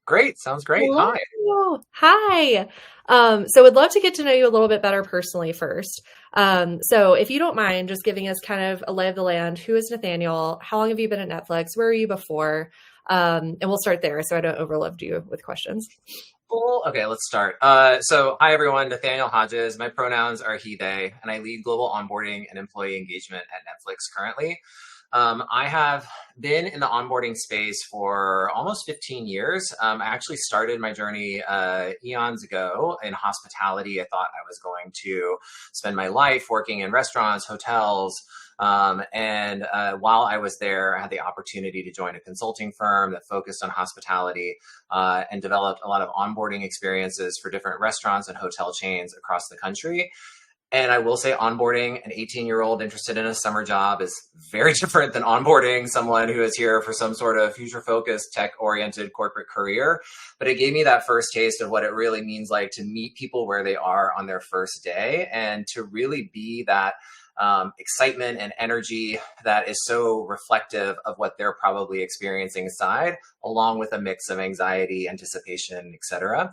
Great. Sounds great. Hi. Hello. Hi. So would love to get to know you a little bit better personally first. So if you don't mind just giving us kind of a lay of the land, who is Nathaniel? How long have you been at Netflix? Where were you before? And we'll start there so I don't overload you with questions. Cool. Okay, let's start. Hi everyone. Nathaniel Hodges. My pronouns are he, they, and I lead global onboarding and employee engagement at Netflix currently. I have been in the onboarding space for almost 15 years. I actually started my journey eons ago in hospitality. I thought I was going to spend my life working in restaurants, hotels. While I was there, I had the opportunity to join a consulting firm that focused on hospitality and developed a lot of onboarding experiences for different restaurants and hotel chains across the country. And I will say onboarding an 18-year-old interested in a summer job is very different than onboarding someone who is here for some sort of future-focused, tech-oriented corporate career. But it gave me that first taste of what it really means like to meet people where they are on their first day and to really be that excitement and energy that is so reflective of what they're probably experiencing inside, along with a mix of anxiety, anticipation, et cetera.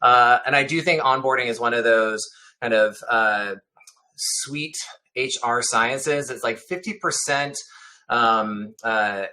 And I do think onboarding is one of those kind of sweet HR sciences. It's like 50%, the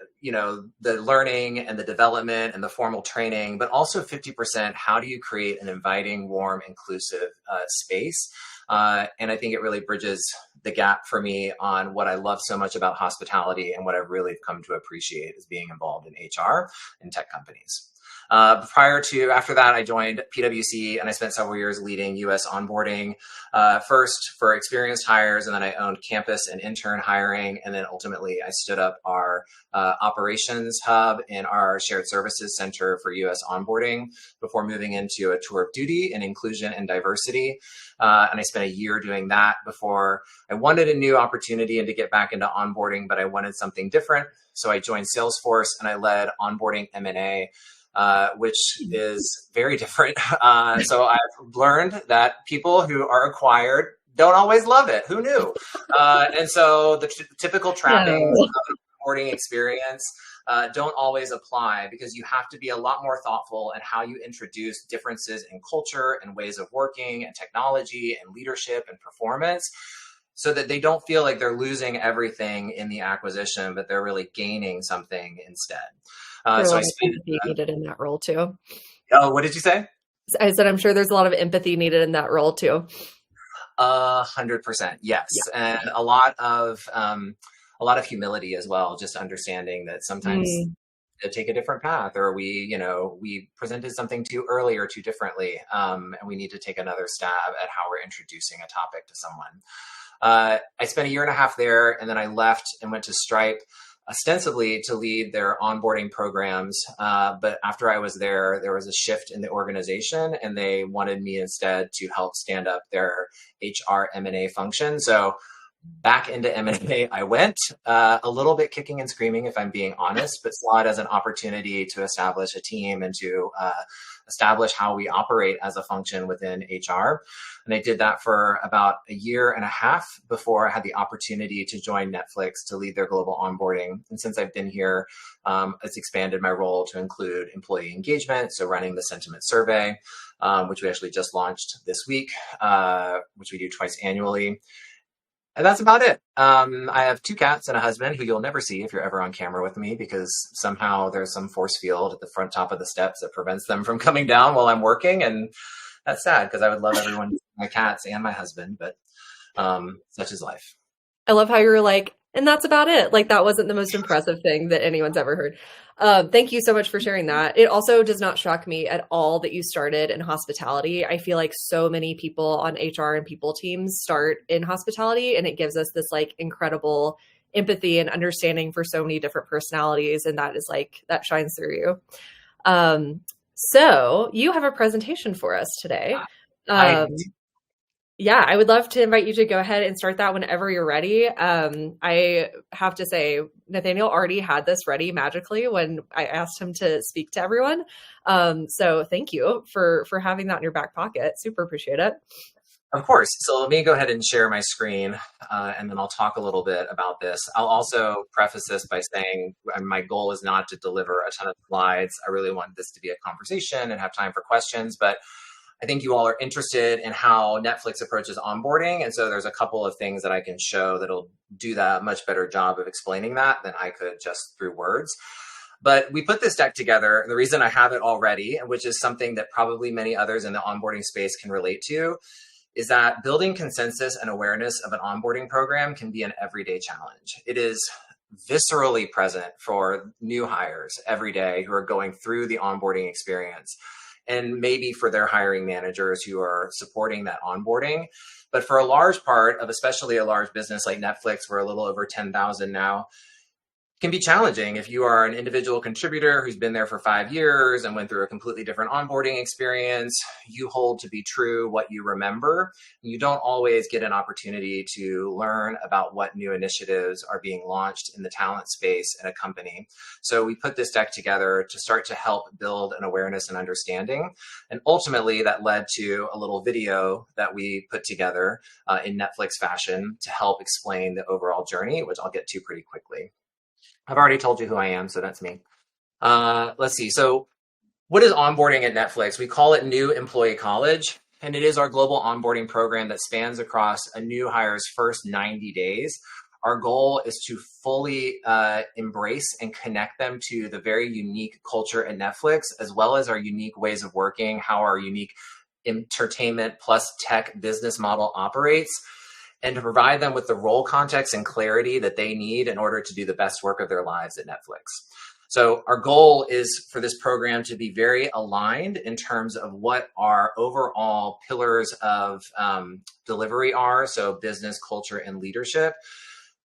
learning and the development and the formal training, but also 50%, how do you create an inviting, warm, inclusive space? And I think it really bridges the gap for me on what I love so much about hospitality and what I've really come to appreciate is being involved in HR and tech companies. After that, I joined PwC and I spent several years leading US onboarding, first for experienced hires, and then I owned campus and intern hiring. And then ultimately I stood up our operations hub in our shared services center for US onboarding before moving into a tour of duty in inclusion and diversity. And I spent a year doing that before I wanted a new opportunity and to get back into onboarding, but I wanted something different. So I joined Salesforce and I led onboarding M&A. Which is very different. So I've learned that people who are acquired don't always love it. Who knew? And so the typical trappings of an onboarding experience don't always apply because you have to be a lot more thoughtful in how you introduce differences in culture and ways of working and technology and leadership and performance, so that they don't feel like they're losing everything in the acquisition, but they're really gaining something instead. So I spent needed in that role too. Oh, what did you say? I said, I'm sure there's a lot of empathy needed in that role too. 100%. Yes. Yeah. And a lot of humility as well. Just understanding that sometimes to take a different path, or we presented something too early or too differently. And we need to take another stab at how we're introducing a topic to someone. I spent a year and a half there, and then I left and went to Stripe, ostensibly to lead their onboarding programs. But after I was there was a shift in the organization and they wanted me instead to help stand up their HR M&A function. So back into M&A I went, a little bit kicking and screaming, if I'm being honest, but saw it as an opportunity to establish a team and to establish how we operate as a function within HR. And I did that for about a year and a half before I had the opportunity to join Netflix to lead their global onboarding. And since I've been here, it's expanded my role to include employee engagement, so running the sentiment survey, which we actually just launched this week, which we do twice annually. And that's about it. I have 2 cats and a husband who you'll never see if you're ever on camera with me, because somehow there's some force field at the front top of the steps that prevents them from coming down while I'm working. And that's sad because I would love everyone to see my cats and my husband, but such is life. I love how you were like, and that's about it. Like that wasn't the most impressive thing that anyone's ever heard. Thank you so much for sharing that. It also does not shock me at all that you started in hospitality. I feel like so many people on HR and people teams start in hospitality, and it gives us this like incredible empathy and understanding for so many different personalities. And that is like, that shines through you. So you have a presentation for us today. Yeah, I would love to invite you to go ahead and start that whenever you're ready. I have to say, Nathaniel already had this ready magically when I asked him to speak to everyone. So thank you for having that in your back pocket. Super appreciate it. Of course. So let me go ahead and share my screen, and then I'll talk a little bit about this. I'll also preface this by saying my goal is not to deliver a ton of slides. I really want this to be a conversation and have time for questions, but I think you all are interested in how Netflix approaches onboarding. And so there's a couple of things that I can show that'll do that much better job of explaining that than I could just through words. But we put this deck together. And the reason I have it already, which is something that probably many others in the onboarding space can relate to, is that building consensus and awareness of an onboarding program can be an everyday challenge. It is viscerally present for new hires every day who are going through the onboarding experience, and maybe for their hiring managers who are supporting that onboarding. But for a large part of, especially a large business like Netflix, we're a little over 10,000 now, it can be challenging if you are an individual contributor who's been there for 5 years and went through a completely different onboarding experience. You hold to be true what you remember. You don't always get an opportunity to learn about what new initiatives are being launched in the talent space in a company. So we put this deck together to start to help build an awareness and understanding. And ultimately that led to a little video that we put together in Netflix fashion to help explain the overall journey, which I'll get to pretty quickly. I've already told you who I am, so that's me. Let's see. So what is onboarding at Netflix? We call it New Employee College, and it is our global onboarding program that spans across a new hire's first 90 days. Our goal is to fully embrace and connect them to the very unique culture at Netflix, as well as our unique ways of working, how our unique entertainment plus tech business model operates, and to provide them with the role context and clarity that they need in order to do the best work of their lives at Netflix. So our goal is for this program to be very aligned in terms of what our overall pillars of delivery are, so business, culture, and leadership.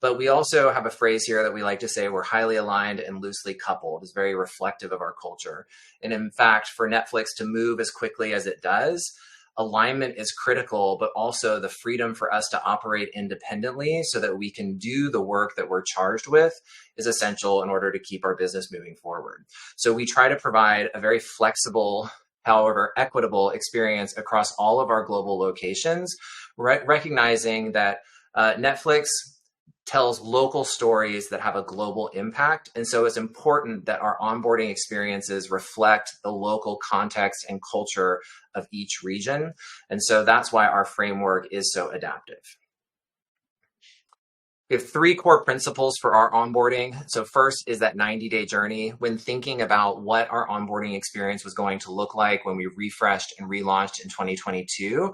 But we also have a phrase here that we like to say, we're highly aligned and loosely coupled. It's very reflective of our culture. And in fact, for Netflix to move as quickly as it does, alignment is critical, but also the freedom for us to operate independently so that we can do the work that we're charged with is essential in order to keep our business moving forward. So we try to provide a very flexible, however equitable experience across all of our global locations, recognizing that Netflix tells local stories that have a global impact. And so it's important that our onboarding experiences reflect the local context and culture of each region. And so that's why our framework is so adaptive. We have 3 core principles for our onboarding. So first is that 90-day journey. When thinking about what our onboarding experience was going to look like when we refreshed and relaunched in 2022,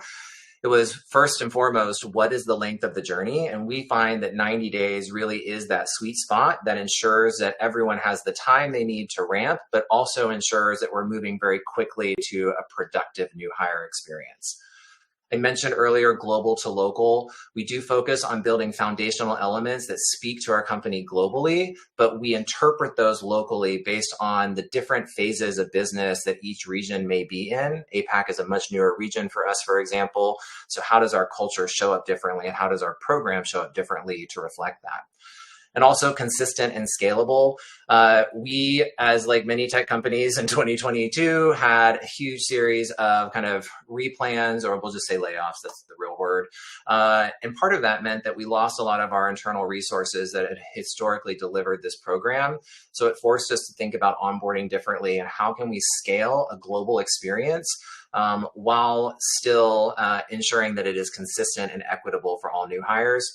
it was first and foremost, what is the length of the journey? And we find that 90 days really is that sweet spot that ensures that everyone has the time they need to ramp, but also ensures that we're moving very quickly to a productive new hire experience. I mentioned earlier, global to local. We do focus on building foundational elements that speak to our company globally, but we interpret those locally based on the different phases of business that each region may be in. APAC is a much newer region for us, for example. So how does our culture show up differently, and how does our program show up differently to reflect that? And also consistent and scalable. We, as like many tech companies in 2022, had a huge series of kind of replans, or we'll just say layoffs, that's the real word. And part of that meant that we lost a lot of our internal resources that had historically delivered this program. So it forced us to think about onboarding differently and how can we scale a global experience while still ensuring that it is consistent and equitable for all new hires.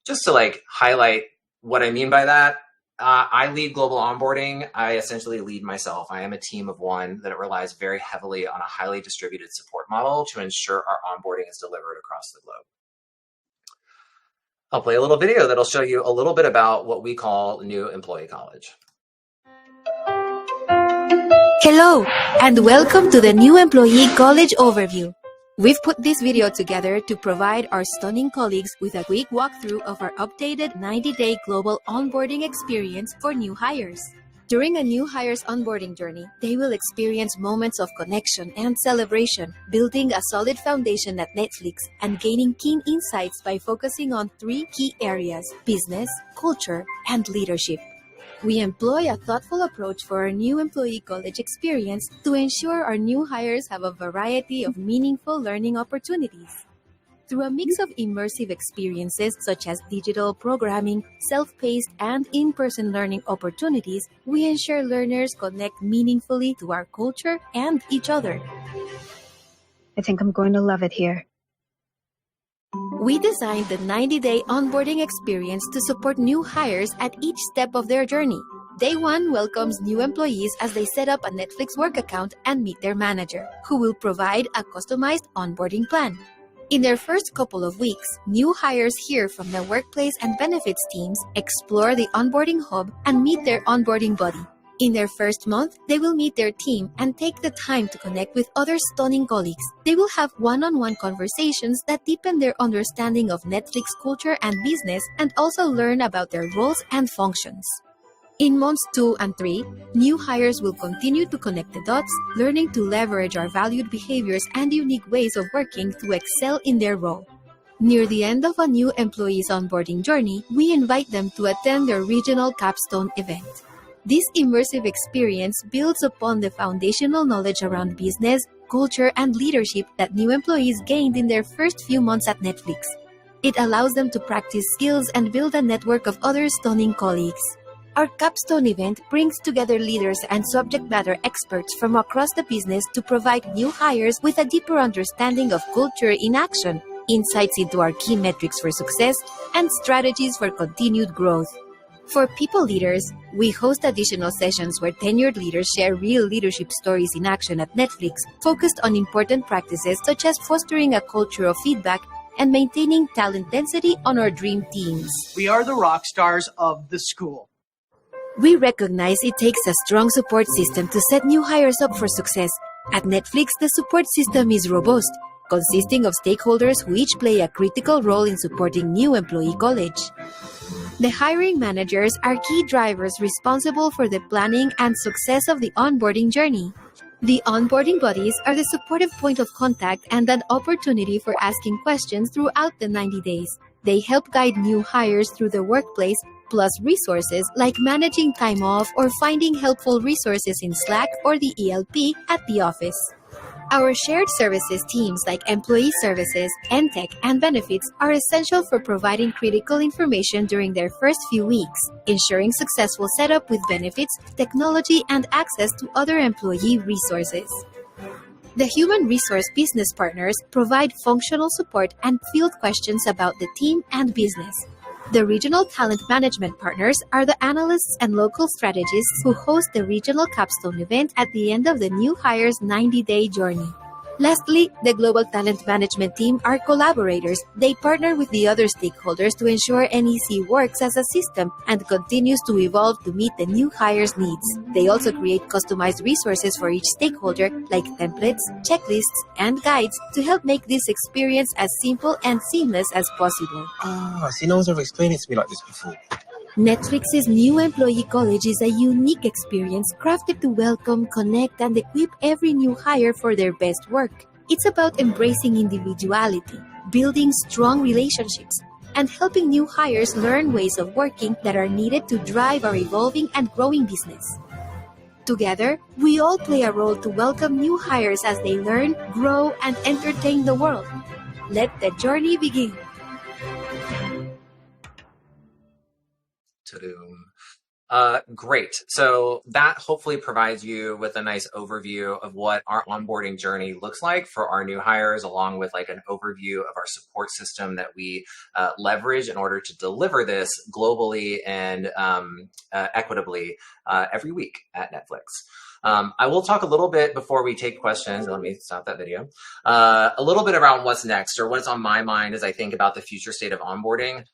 Just to like highlight what I mean by that, I lead global onboarding. I essentially lead myself. I am a team of one that relies very heavily on a highly distributed support model to ensure our onboarding is delivered across the globe. I'll play a little video that'll show you a little bit about what we call New Employee College. Hello, and welcome to the New Employee College Overview. We've put this video together to provide our stunning colleagues with a quick walkthrough of our updated 90-day global onboarding experience for new hires. During a new hire's onboarding journey, they will experience moments of connection and celebration, building a solid foundation at Netflix and gaining keen insights by focusing on 3 key areas: business, culture, and leadership. We employ a thoughtful approach for our new employee college experience to ensure our new hires have a variety of meaningful learning opportunities. Through a mix of immersive experiences such as digital programming, self-paced, and in-person learning opportunities, we ensure learners connect meaningfully to our culture and each other. I think I'm going to love it here. We designed the 90-day onboarding experience to support new hires at each step of their journey. Day 1 welcomes new employees as they set up a Netflix work account and meet their manager, who will provide a customized onboarding plan. In their first couple of weeks, new hires hear from the workplace and benefits teams, explore the onboarding hub, and meet their onboarding buddy. In their first month, they will meet their team and take the time to connect with other stunning colleagues. They will have one-on-one conversations that deepen their understanding of Netflix culture and business, and also learn about their roles and functions. In months 2 and 3, new hires will continue to connect the dots, learning to leverage our valued behaviors and unique ways of working to excel in their role. Near the end of a new employee's onboarding journey, we invite them to attend their regional capstone event. This immersive experience builds upon the foundational knowledge around business, culture, and leadership that new employees gained in their first few months at Netflix. It allows them to practice skills and build a network of other stunning colleagues. Our capstone event brings together leaders and subject matter experts from across the business to provide new hires with a deeper understanding of culture in action, insights into our key metrics for success, and strategies for continued growth. For people leaders, we host additional sessions where tenured leaders share real leadership stories in action at Netflix, focused on important practices such as fostering a culture of feedback and maintaining talent density on our dream teams. We are the rock stars of the school. We recognize it takes a strong support system to set new hires up for success. At Netflix, the support system is robust, consisting of stakeholders who each play a critical role in supporting new employee college. The hiring managers are key drivers responsible for the planning and success of the onboarding journey. The onboarding buddies are the supportive point of contact and an opportunity for asking questions throughout the 90 days. They help guide new hires through the workplace, plus resources like managing time off or finding helpful resources in Slack or the ELP at the office. Our shared services teams like Employee Services, NTech, and Benefits are essential for providing critical information during their first few weeks, ensuring successful setup with benefits, technology, and access to other employee resources. The Human Resource Business Partners provide functional support and field questions about the team and business. The Regional Talent Management Partners are the analysts and local strategists who host the regional capstone event at the end of the new hire's 90-day journey. Lastly, the Global Talent Management team are collaborators. They partner with the other stakeholders to ensure NEC works as a system and continues to evolve to meet the new hire's needs. They also create customized resources for each stakeholder, like templates, checklists, and guides to help make this experience as simple and seamless as possible. See, no one's ever explained it to me like this before. Netflix's new employee college is a unique experience crafted to welcome, connect, and equip every new hire for their best work. It's about embracing individuality, building strong relationships, and helping new hires learn ways of working that are needed to drive our evolving and growing business. Together, we all play a role to welcome new hires as they learn, grow, and entertain the world. Let the journey begin. Great. So that hopefully provides you with a nice overview of what our onboarding journey looks like for our new hires, along with like an overview of our support system that we leverage in order to deliver this globally and equitably every week at Netflix. I will talk a little bit before we take questions. Let me stop that video. A little bit around what's next, or what's on my mind as I think about the future state of onboarding.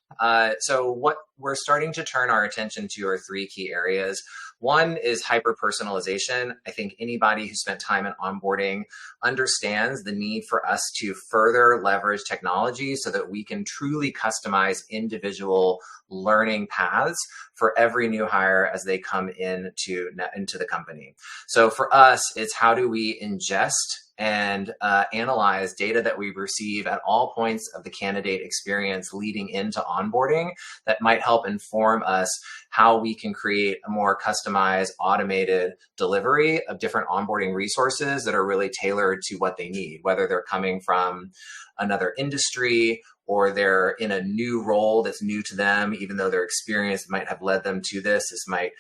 So what we're starting to turn our attention to are three key areas. One is hyper-personalization. I think anybody who spent time in onboarding understands the need for us to further leverage technology so that we can truly customize individual learning paths for every new hire as they come into the company. So for us, it's how do we ingest and analyze data that we receive at all points of the candidate experience leading into onboarding that might help inform us how we can create a more customized, automated delivery of different onboarding resources that are really tailored to what they need, whether they're coming from another industry or they're in a new role that's new to them, even though their experience might have led them to this. This might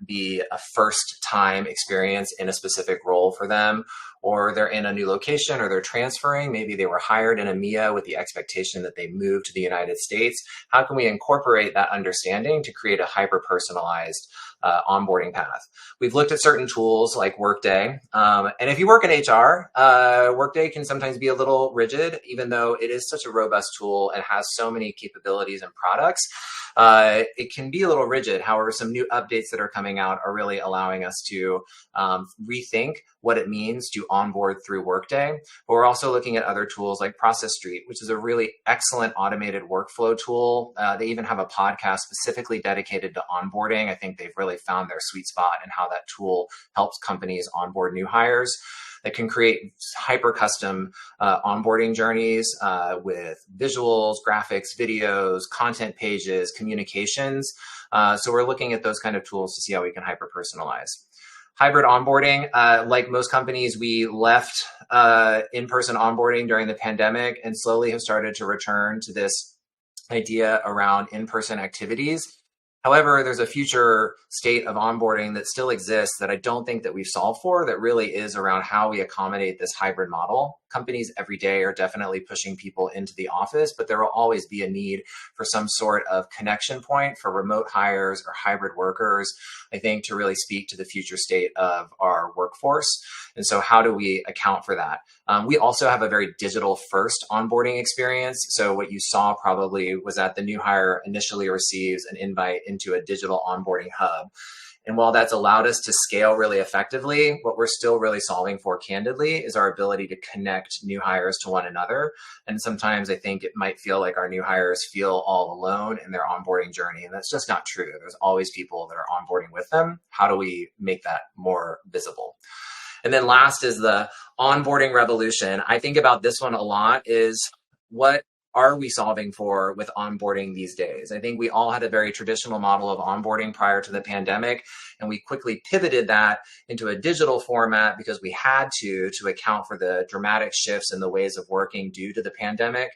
be a first time experience in a specific role for them, or they're in a new location, or they're transferring. Maybe they were hired in EMEA with the expectation that they move to the United States. How can we incorporate that understanding to create a hyper-personalized onboarding path? We've looked at certain tools like Workday. And if you work in HR, Workday can sometimes be a little rigid, even though it is such a robust tool and has so many capabilities and products. It can be a little rigid. However, some new updates that are coming out are really allowing us to rethink what it means to onboard through Workday. But we're also looking at other tools like Process Street, which is a really excellent automated workflow tool. They even have a podcast specifically dedicated to onboarding. I think they've really found their sweet spot in how that tool helps companies onboard new hires. That can create hyper custom onboarding journeys with visuals, graphics, videos, content pages, communications. So we're looking at those kind of tools to see how we can hyper personalize. Hybrid onboarding, like most companies, we left in-person onboarding during the pandemic and slowly have started to return to this idea around in-person activities. However, there's a future state of onboarding that still exists that I don't think that we've solved for, that really is around how we accommodate this hybrid model. Companies every day are definitely pushing people into the office, but there will always be a need for some sort of connection point for remote hires or hybrid workers, I think, to really speak to the future state of our workforce. And so how do we account for that? We also have a very digital first onboarding experience. So what you saw probably was that the new hire initially receives an invite into a digital onboarding hub. And while that's allowed us to scale really effectively, what we're still really solving for, candidly, is our ability to connect new hires to one another. And sometimes I think it might feel like our new hires feel all alone in their onboarding journey. And that's just not true. There's always people that are onboarding with them. How do we make that more visible? And then last is the onboarding revolution. I think about this one a lot, is what are we solving for with onboarding these days? I think we all had a very traditional model of onboarding prior to the pandemic, and we quickly pivoted that into a digital format because we had to account for the dramatic shifts in the ways of working due to the pandemic.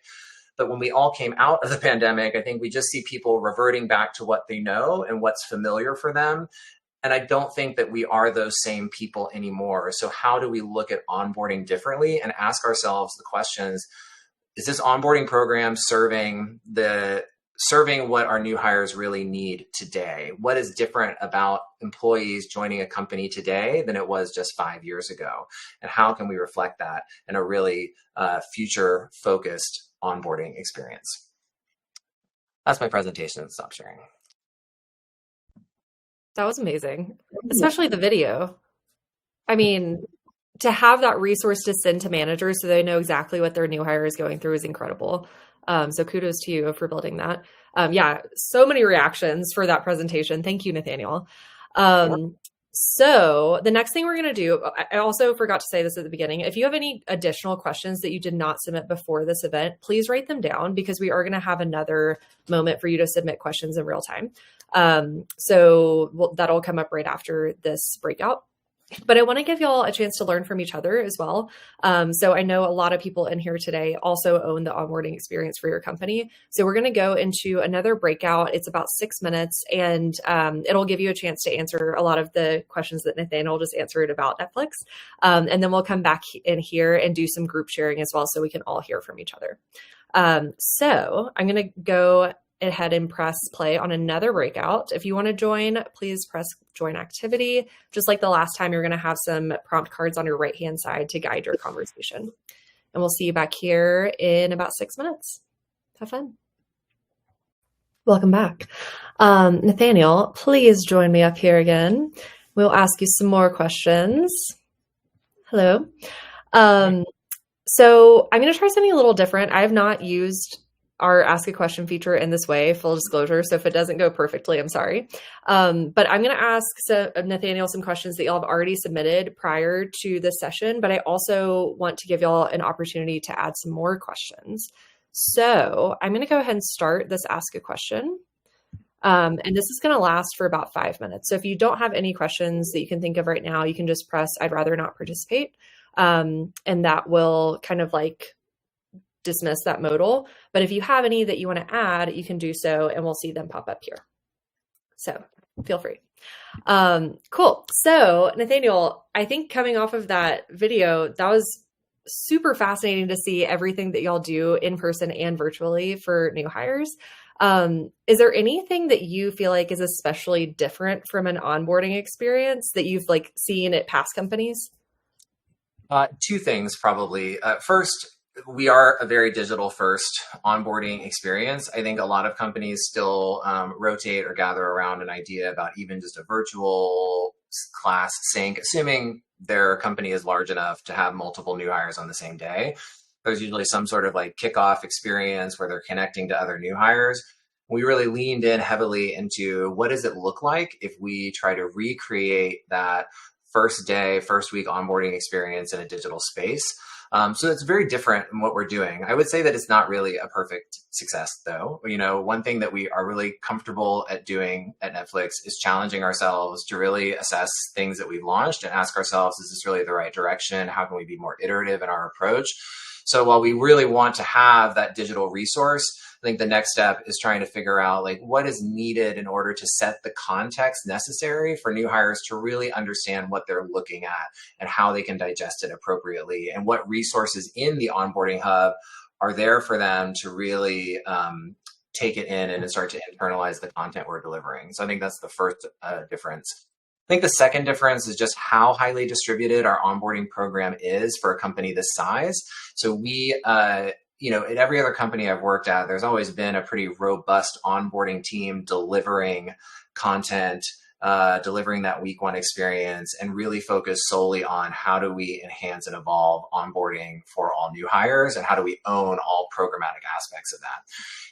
But when we all came out of the pandemic, I think we just see people reverting back to what they know and what's familiar for them. And I don't think that we are those same people anymore. So how do we look at onboarding differently and ask ourselves the questions, is this onboarding program serving what our new hires really need today? What is different about employees joining a company today than it was just 5 years ago? And how can we reflect that in a really future-focused onboarding experience? That's my presentation. Stop sharing. That was amazing, especially the video. I mean, to have that resource to send to managers so they know exactly what their new hire is going through is incredible. So kudos to you for building that. Yeah, so many reactions for that presentation. Thank you, Nathaniel. So the next thing we're going to do, I also forgot to say this at the beginning. If you have any additional questions that you did not submit before this event, please write them down because we are going to have another moment for you to submit questions in real time. That'll come up right after this breakout. But I want to give y'all a chance to learn from each other as well. So I know a lot of people in here today also own the onboarding experience for your company. So we're going to go into another breakout. It's about 6 minutes, and it'll give you a chance to answer a lot of the questions that Nathaniel just answered about Netflix. And then we'll come back in here and do some group sharing as well so we can all hear from each other. So I'm going to go ahead and press play on another breakout. If you want to join, please press join activity. Just like the last time, you're going to have some prompt cards on your right-hand side to guide your conversation. And we'll see you back here in about 6 minutes. Have fun. Welcome back. Nathaniel, please join me up here again. We'll ask you some more questions. Hello. So I'm going to try something a little different. I have not used our ask a question feature in this way, full disclosure. So if it doesn't go perfectly, I'm sorry. But I'm going to ask Nathaniel some questions that y'all have already submitted prior to this session, but I also want to give y'all an opportunity to add some more questions. So I'm going to go ahead and start this ask a question. And this is going to last for about 5 minutes. So if you don't have any questions that you can think of right now, you can just press I'd rather not participate. And that will kind of like dismiss that modal. But if you have any that you want to add, you can do so and we'll see them pop up here. So feel free. Cool. So Nathaniel, I think coming off of that video, that was super fascinating to see everything that y'all do in person and virtually for new hires. Is there anything that you feel like is especially different from an onboarding experience that you've like seen at past companies? Two things probably. First, we are a very digital first onboarding experience. I think a lot of companies still rotate or gather around an idea about even just a virtual class sync, assuming their company is large enough to have multiple new hires on the same day. There's usually some sort of like kickoff experience where they're connecting to other new hires. We really leaned in heavily into what does it look like if we try to recreate that first day, first week onboarding experience in a digital space. So it's very different in what we're doing. I would say that it's not really a perfect success though. You know, one thing that we are really comfortable at doing at Netflix is challenging ourselves to really assess things that we've launched and ask ourselves, is this really the right direction? How can we be more iterative in our approach? So while we really want to have that digital resource, I think the next step is trying to figure out like what is needed in order to set the context necessary for new hires to really understand what they're looking at and how they can digest it appropriately, and what resources in the onboarding hub are there for them to really take it in and start to internalize the content we're delivering. So I think that's the first difference. I think the second difference is just how highly distributed our onboarding program is for a company this size. So we, you know, at every other company I've worked at, there's always been a pretty robust onboarding team delivering content, delivering that week one experience, and really focus solely on how do we enhance and evolve onboarding for all new hires and how do we own all programmatic aspects of that.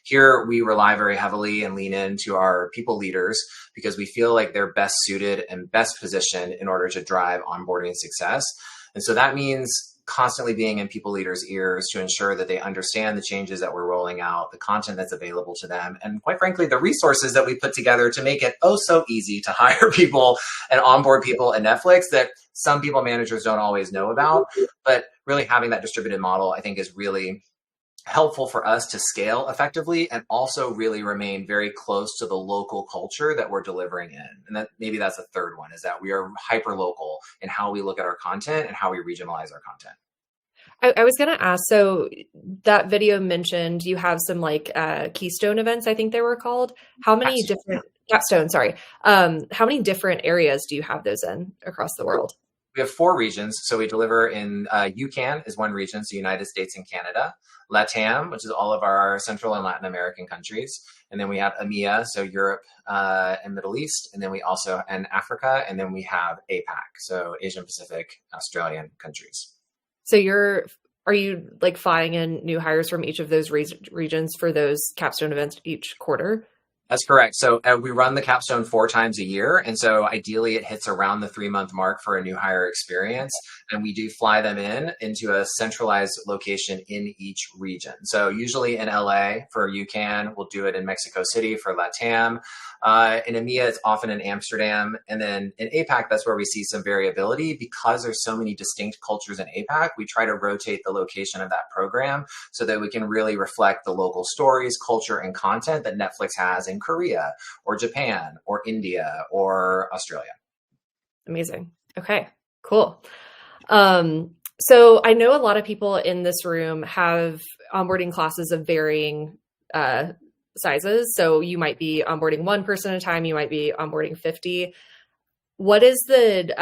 Here, we rely very heavily and lean into our people leaders because we feel like they're best suited and best positioned in order to drive onboarding success. And so that means constantly being in people leaders' ears to ensure that they understand the changes that we're rolling out, the content that's available to them, and quite frankly, the resources that we put together to make it oh so easy to hire people and onboard people at Netflix that some people managers don't always know about. But really having that distributed model, I think, is really helpful for us to scale effectively and also really remain very close to the local culture that we're delivering in. And that maybe that's a third one, is that we are hyper local in how we look at our content and how we regionalize our content. I was going to ask, so that video mentioned you have some like Keystone events, I think they were called. How many different Capstone, sorry. How many different areas do you have those in across the world? We have 4 regions. So we deliver in UCAN is one region, so United States and Canada. LATAM, which is all of our Central and Latin American countries. And then we have EMEA, so Europe and Middle East. And then we also, and Africa. And then we have APAC, so Asian Pacific, Australian countries. So are you like flying in new hires from each of those regions for those capstone events each quarter? That's correct. So we run the capstone 4 times a year. And so ideally it hits around the 3-month mark for a new hire experience. And we do fly them into a centralized location in each region. So usually in LA for UCAN, we'll do it in Mexico City for LATAM. In EMEA, it's often in Amsterdam. And then in APAC, that's where we see some variability because there's so many distinct cultures in APAC. We try to rotate the location of that program so that we can really reflect the local stories, culture, and content that Netflix has in Korea or Japan or India or Australia. Amazing. Okay, cool. So I know a lot of people in this room have onboarding classes of varying sizes. So you might be onboarding 1 person at a time. You might be onboarding 50. What is the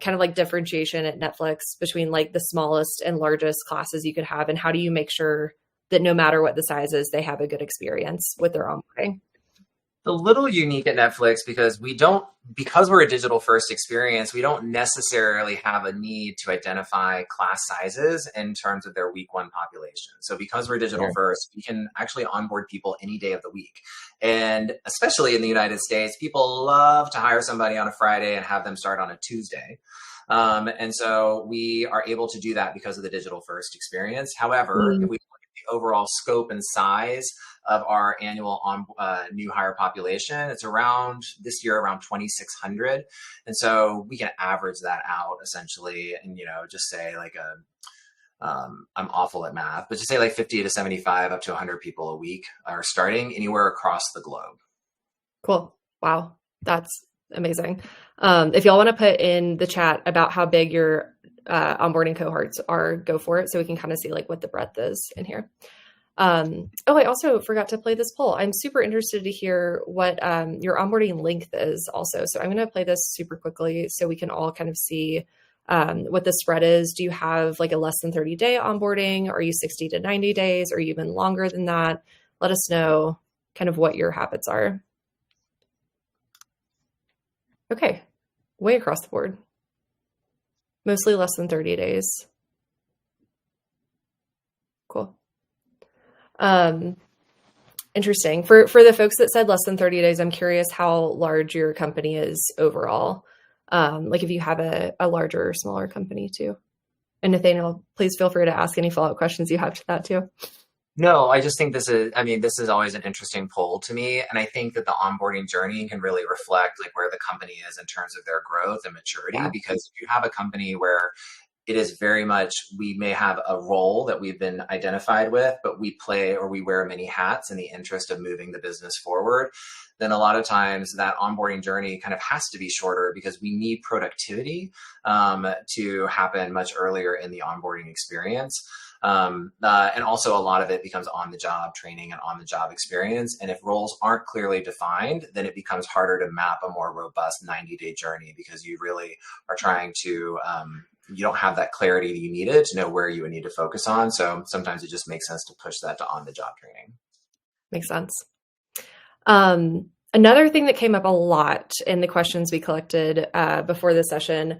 kind of like differentiation at Netflix between like the smallest and largest classes you could have? And how do you make sure that no matter what the size is, they have a good experience with their onboarding? a little unique at Netflix because because we're a digital first experience, we don't necessarily have a need to identify class sizes in terms of their week one population. So because we're digital first, we can actually onboard people any day of the week. And especially in the United States, people love to hire somebody on a Friday and have them start on a Tuesday. And so we are able to do that because of the digital first experience. However, if we look at the overall scope and size of our annual new hire population, it's this year around 2,600. And so we can average that out essentially and, just say like I'm awful at math, but just say like 50 to 75 up to 100 people a week are starting anywhere across the globe. Cool. Wow. That's amazing. If y'all want to put in the chat about how big your onboarding cohorts are, go for it. So we can kind of see like what the breadth is in here. I also forgot to play this poll. I'm super interested to hear what your onboarding length is also. So I'm going to play this super quickly so we can all kind of see what the spread is. Do you have like a less than 30-day onboarding? Are you 60 to 90 days? Are you even longer than that? Let us know kind of what your habits are. Okay, way across the board. Mostly less than 30 days. Cool. Interesting. For the folks that said less than 30 days, I'm curious how large your company is overall. Like if you have a larger or smaller company too. And Nathaniel, please feel free to ask any follow-up questions you have to that too. No, I just think this is always an interesting poll to me. And I think that the onboarding journey can really reflect like where the company is in terms of their growth and maturity, because if you have a company where it is very much, we may have a role that we've been identified with, but we play or we wear many hats in the interest of moving the business forward, then a lot of times that onboarding journey kind of has to be shorter because we need productivity to happen much earlier in the onboarding experience. And also a lot of it becomes on-the-job training and on-the-job experience. And if roles aren't clearly defined, then it becomes harder to map a more robust 90-day journey because you really are trying to, you don't have that clarity that you needed to know where you would need to focus on. So sometimes it just makes sense to push that to on-the-job training. Makes sense. Another thing that came up a lot in the questions we collected before the session,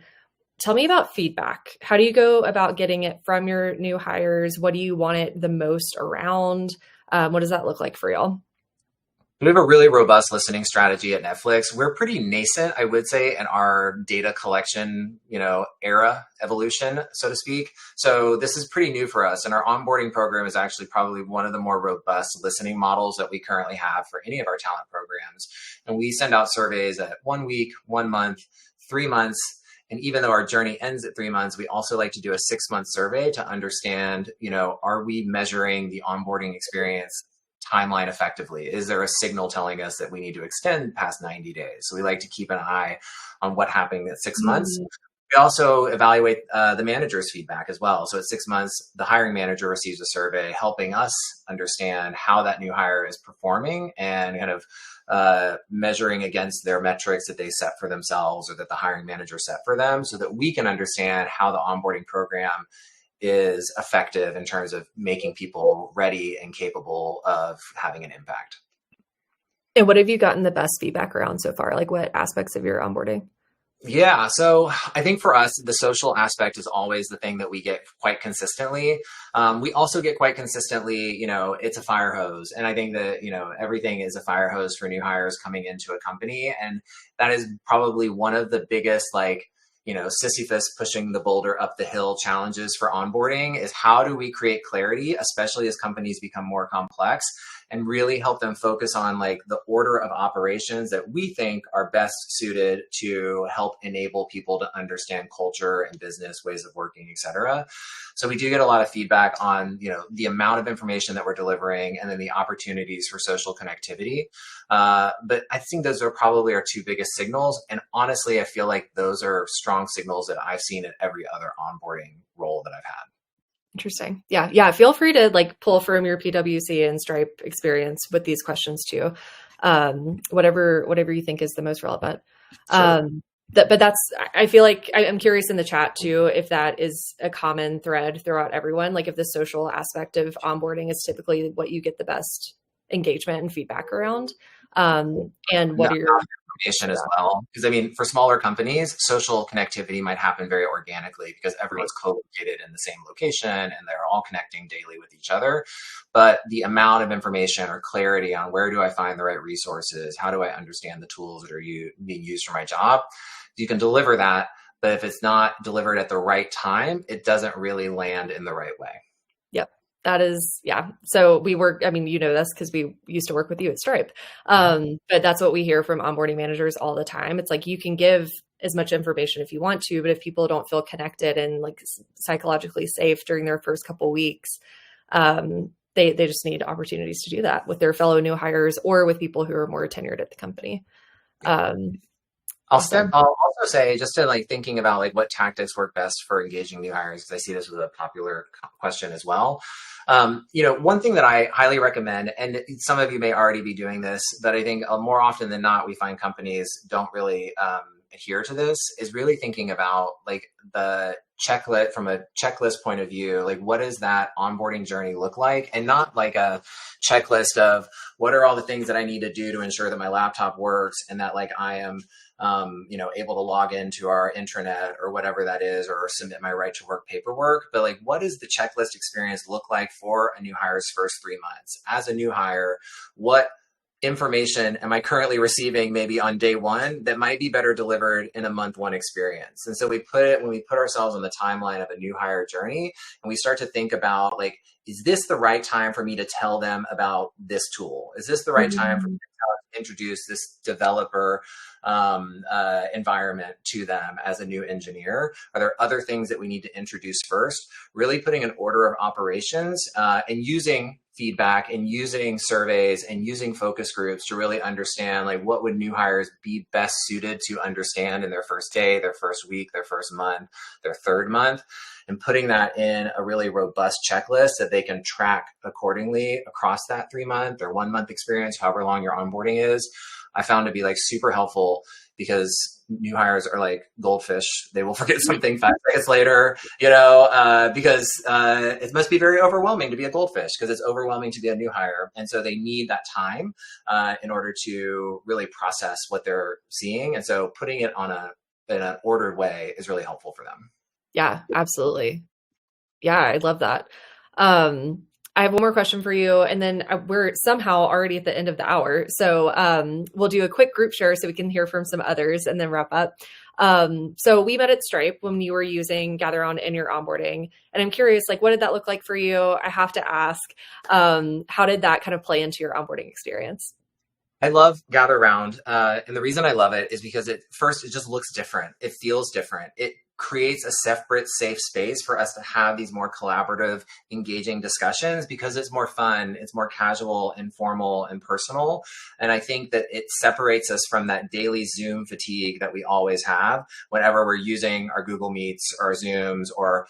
tell me about feedback. How do you go about getting it from your new hires? What do you want it the most around? What does that look like for y'all? We have a really robust listening strategy at Netflix. We're pretty nascent, I would say, in our data collection, era evolution, so to speak. So this is pretty new for us. And our onboarding program is actually probably one of the more robust listening models that we currently have for any of our talent programs. And we send out surveys at 1 week, 1 month, 3 months. And even though our journey ends at 3 months, we also like to do a 6-month survey to understand, are we measuring the onboarding experience timeline effectively? Is there a signal telling us that we need to extend past 90 days? So we like to keep an eye on what happened at 6 months. We also evaluate the manager's feedback as well. So at 6 months, the hiring manager receives a survey helping us understand how that new hire is performing and kind of measuring against their metrics that they set for themselves or that the hiring manager set for them so that we can understand how the onboarding program is effective in terms of making people ready and capable of having an impact. And what have you gotten the best feedback around so far? Like what aspects of your onboarding? Yeah, so I think for us, the social aspect is always the thing that we get quite consistently. We also get quite consistently, it's a fire hose. And I think that, everything is a fire hose for new hires coming into a company. And that is probably one of the biggest, Sisyphus pushing the boulder up the hill challenges for onboarding is how do we create clarity, especially as companies become more complex, and really help them focus on the order of operations that we think are best suited to help enable people to understand culture and business ways of working, et cetera. So we do get a lot of feedback on, the amount of information that we're delivering and then the opportunities for social connectivity. But I think those are probably our two biggest signals. And honestly, I feel like those are strong signals that I've seen at every other onboarding role that I've had. Interesting. Yeah. Feel free to pull from your PwC and Stripe experience with these questions too. Whatever you think is the most relevant. Sure. But I feel like I'm curious in the chat too, if that is a common thread throughout everyone, if the social aspect of onboarding is typically what you get the best engagement and feedback around. And what are your information as well? Because I mean, for smaller companies, social connectivity might happen very organically because everyone's co-located in the same location and they're all connecting daily with each other. But the amount of information or clarity on where do I find the right resources, how do I understand the tools that are being used for my job, you can deliver that. But if it's not delivered at the right time, it doesn't really land in the right way. Yep. That is, yeah. So we work, I mean, you know this because we used to work with you at Stripe. But that's what we hear from onboarding managers all the time. It's like, you can give as much information if you want to, but if people don't feel connected and like psychologically safe during their first couple weeks, they just need opportunities to do that with their fellow new hires or with people who are more tenured at the company. I'll also say, just to like thinking about like what tactics work best for engaging new hires, because I see this was a popular question as well. One thing that I highly recommend, and some of you may already be doing this, but I think more often than not, we find companies don't really adhere to this, is really thinking about like the checklist from a checklist point of view. Like, what does that onboarding journey look like? And not like a checklist of what are all the things that I need to do to ensure that my laptop works and that like I am able to log into our intranet or whatever that is, or submit my right to work paperwork. But like, what does the checklist experience look like for a new hire's first 3 months? As a new hire, what information am I currently receiving maybe on day one that might be better delivered in a month one experience? And so when we put ourselves on the timeline of a new hire journey and we start to think about like, is this the right time for me to tell them about this tool? Is this the right time for me to introduce this developer environment to them as a new engineer? Are there other things that we need to introduce first? Really putting an order of operations and using feedback and using surveys and using focus groups to really understand like what would new hires be best suited to understand in their first day, their first week, their first month, their third month, and putting that in a really robust checklist that they can track accordingly across that 3 month or 1 month experience, however long your onboarding is. I found to be like super helpful because new hires are like goldfish. They will forget something 5 seconds later, because it must be very overwhelming to be a goldfish because it's overwhelming to be a new hire. And so they need that time in order to really process what they're seeing. And so putting it in an ordered way is really helpful for them. Yeah, absolutely. Yeah, I love that. I have one more question for you, and then we're somehow already at the end of the hour. So we'll do a quick group share so we can hear from some others and then wrap up. So we met at Stripe when you were using Gatheround in your onboarding. And I'm curious, like, what did that look like for you? I have to ask, how did that kind of play into your onboarding experience? I love Gatheround. And the reason I love it is because it just looks different. It feels different. It creates a separate, safe space for us to have these more collaborative, engaging discussions because it's more fun, it's more casual, informal, and personal. And I think that it separates us from that daily Zoom fatigue that we always have whenever we're using our Google Meets or Zooms or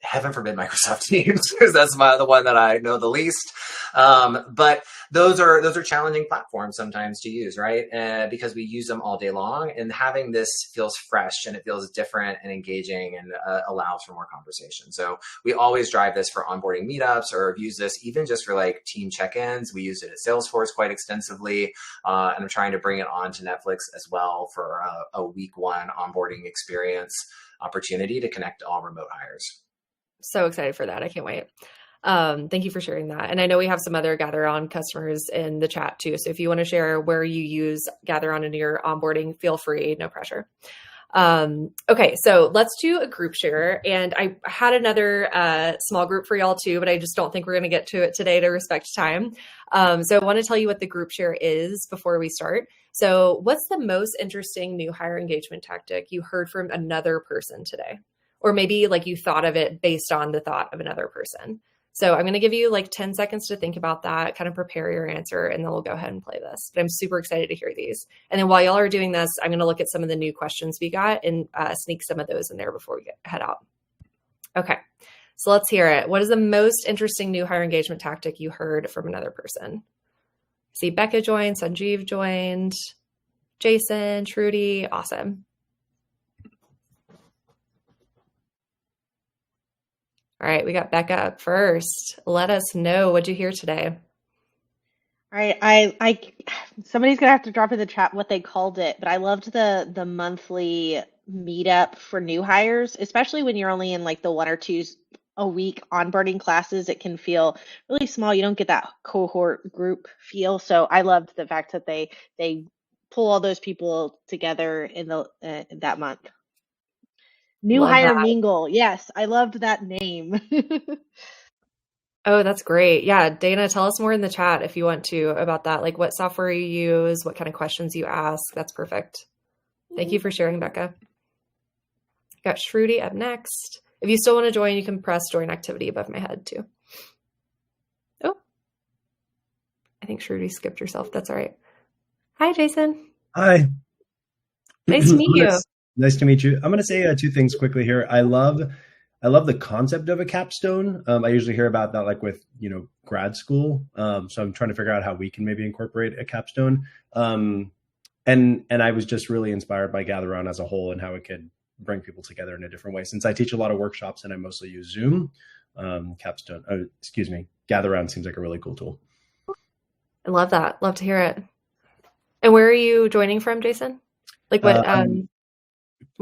heaven forbid Microsoft Teams, because that's the one that I know the least. But those are challenging platforms sometimes to use, right? Because we use them all day long, and having this feels fresh and it feels different and engaging and allows for more conversation. So we always drive this for onboarding meetups, or use this even just for like team check-ins. We use it at Salesforce quite extensively, and I'm trying to bring it on to Netflix as well for a week one onboarding experience opportunity to connect all remote hires. So excited for that. I can't wait. Thank you for sharing that. And I know we have some other Gatheround customers in the chat too. So if you want to share where you use Gatheround in your onboarding, feel free, no pressure. Okay, so let's do a group share. And I had another small group for y'all too, but I just don't think we're going to get to it today to respect time. So I want to tell you what the group share is before we start. So what's the most interesting new hire engagement tactic you heard from another person today? Or maybe like you thought of it based on the thought of another person. So I'm going to give you like 10 seconds to think about that, kind of prepare your answer, and then we'll go ahead and play this. But I'm super excited to hear these. And then while y'all are doing this, I'm going to look at some of the new questions we got and sneak some of those in there before we head out. Okay, so let's hear it. What is the most interesting new hire engagement tactic you heard from another person? See, Becca joined, Sanjeev joined, Jason, Trudy, awesome. All right, we got Becca up first. Let us know, what'd you hear today? All right, somebody's gonna have to drop in the chat what they called it, but I loved the monthly meetup for new hires, especially when you're only in like the one or two a week onboarding classes. It can feel really small. You don't get that cohort group feel. So I loved the fact that they pull all those people together in the that month. New Love hire that. mingle. Yes, I loved that name. Oh, that's great. Yeah, Dana, tell us more in the chat if you want to about that. Like what software you use, what kind of questions you ask. That's perfect. Thank you for sharing, Becca. Got Shruti up next. If you still want to join, you can press join activity above my head too. Oh, I think Shruti skipped herself. That's all right. Hi, Jason. Hi. Nice to meet you. Nice to meet you. I'm going to say two things quickly here. I love the concept of a capstone. I usually hear about that like with, grad school. So I'm trying to figure out how we can maybe incorporate a capstone. And I was just really inspired by Gatheround as a whole and how it could bring people together in a different way. Since I teach a lot of workshops and I mostly use Zoom, Gatheround seems like a really cool tool. I love that. Love to hear it. And where are you joining from, Jason? Like what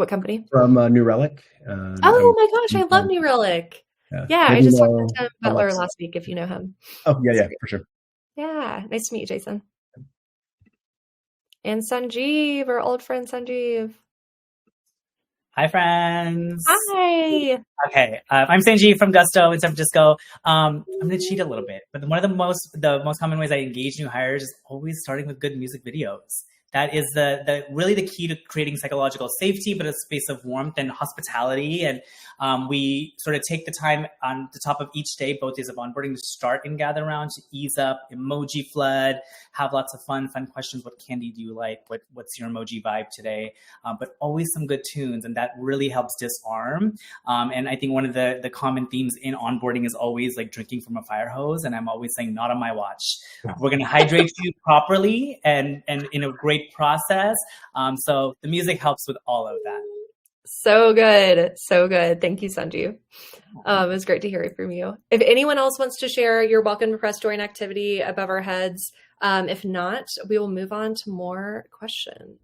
company? From New Relic. Oh my gosh, I love New Relic. Yeah, I just talked to Tim Butler Alexa. last week, if you know him. Oh, yeah, for sure. Yeah, nice to meet you, Jason. And Sanjeev, our old friend Sanjeev. Hi, friends. Hi. Okay, I'm Sanjeev from Gusto in San Francisco. I'm going to cheat a little bit, but one of the most common ways I engage new hires is always starting with good music videos. That is really the key to creating psychological safety, but a space of warmth and hospitality. And we sort of take the time on the top of each day, both days of onboarding, to start in Gatheround, to ease up, emoji flood, have lots of fun questions. What candy do you like? What's your emoji vibe today? But always some good tunes, and that really helps disarm. And I think one of the common themes in onboarding is always like drinking from a fire hose. And I'm always saying, not on my watch. We're going to hydrate you properly and in a great process. So the music helps with all of that. So good. So good. Thank you, Sanjeev. It was great to hear it from you. If anyone else wants to share, you're welcome to press join activity above our heads. If not, we will move on to more questions.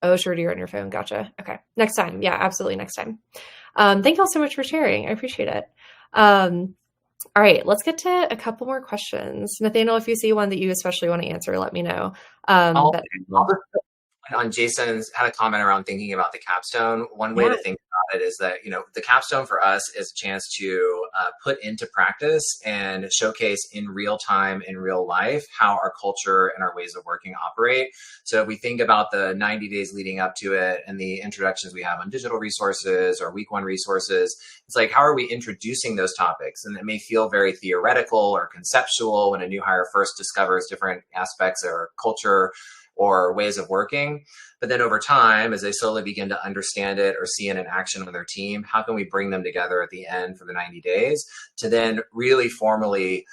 Oh, sure, you're on your phone. Gotcha. Okay. Next time. Yeah, absolutely. Next time. Thank you all so much for sharing. I appreciate it. All right, let's get to a couple more questions. Nathaniel, if you see one that you especially want to answer, let me know. On Jason's had a comment around thinking about the capstone. One way to think about it is that, the capstone for us is a chance to put into practice and showcase in real time, in real life, how our culture and our ways of working operate. So if we think about the 90 days leading up to it and the introductions we have on digital resources or week one resources, it's like, how are we introducing those topics? And it may feel very theoretical or conceptual when a new hire first discovers different aspects of our culture or ways of working. But then over time, as they slowly begin to understand it or see it in action with their team, how can we bring them together at the end for the 90 days to then really formally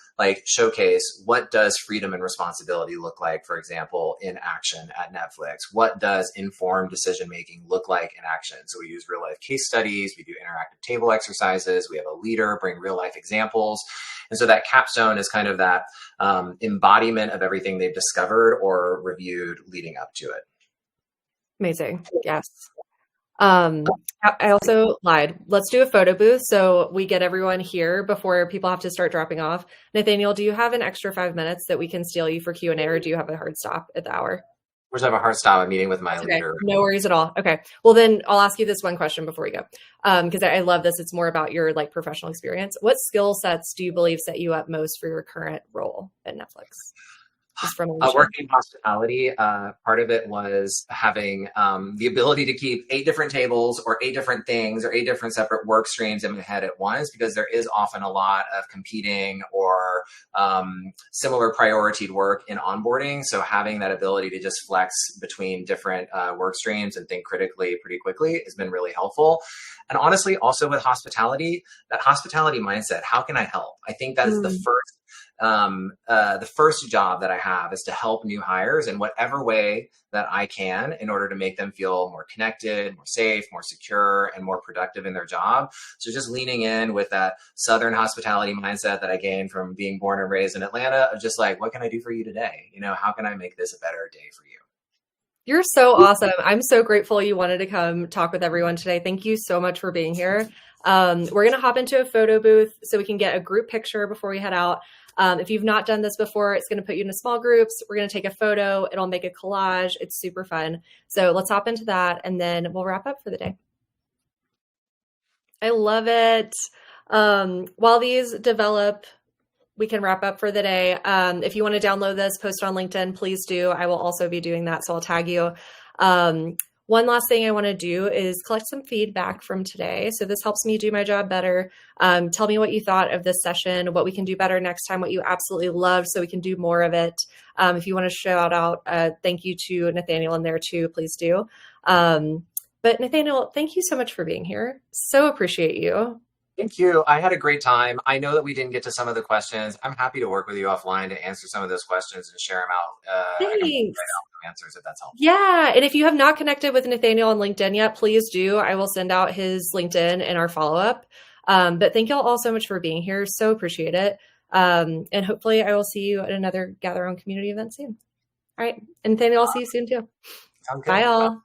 showcase what does freedom and responsibility look like, for example, in action at Netflix? What does informed decision-making look like in action? So we use real life case studies, we do interactive table exercises, we have a leader bring real life examples. And so that capstone is kind of that embodiment of everything they've discovered or reviewed leading up to it. Amazing. Yes. I also lied. Let's do a photo booth so we get everyone here before people have to start dropping off. Nathaniel, do you have an extra 5 minutes that we can steal you for Q&A, or do you have a hard stop at the hour? We're just have a hard stop. I'm meeting with my leader. No worries at all. Okay. Well, then I'll ask you this one question before we go. Because I love this. It's more about your professional experience. What skill sets do you believe set you up most for your current role at Netflix? Working in hospitality, part of it was having the ability to keep 8 different tables or 8 different things or 8 different separate work streams in my head at once, because there is often a lot of competing or similar prioritized work in onboarding. So having that ability to just flex between different work streams and think critically pretty quickly has been really helpful. And honestly, also with hospitality, that hospitality mindset, how can I help? I think that is the first the first job that I have is to help new hires in whatever way that I can in order to make them feel more connected, more safe, more secure, and more productive in their job. So just leaning in with that Southern hospitality mindset that I gained from being born and raised in Atlanta of just like, what can I do for you today? You know, how can I make this a better day for you? You're so awesome. I'm so grateful you wanted to come talk with everyone today. Thank you so much for being here. We're going to hop into a photo booth so we can get a group picture before we head out. If you've not done this before, it's going to put you into small groups. We're going to take a photo. It'll make a collage. It's super fun. So let's hop into that and then we'll wrap up for the day. I love it. While these develop, we can wrap up for the day. If you want to download this, post it on LinkedIn, please do. I will also be doing that, so I'll tag you. One last thing I want to do is collect some feedback from today. So this helps me do my job better. Tell me what you thought of this session, what we can do better next time, what you absolutely loved so we can do more of it. If you want to shout out, thank you to Nathaniel in there too, please do. But Nathaniel, thank you so much for being here. So appreciate you. Thank you. I had a great time. I know that we didn't get to some of the questions. I'm happy to work with you offline to answer some of those questions and share them out. I can write out some answers if that's helpful. Yeah. And if you have not connected with Nathaniel on LinkedIn yet, please do. I will send out his LinkedIn in our follow-up. But thank you all so much for being here. So appreciate it. And hopefully I will see you at another Gatheround community event soon. All right. And Nathaniel, I'll see you soon too. Sounds good. Bye all.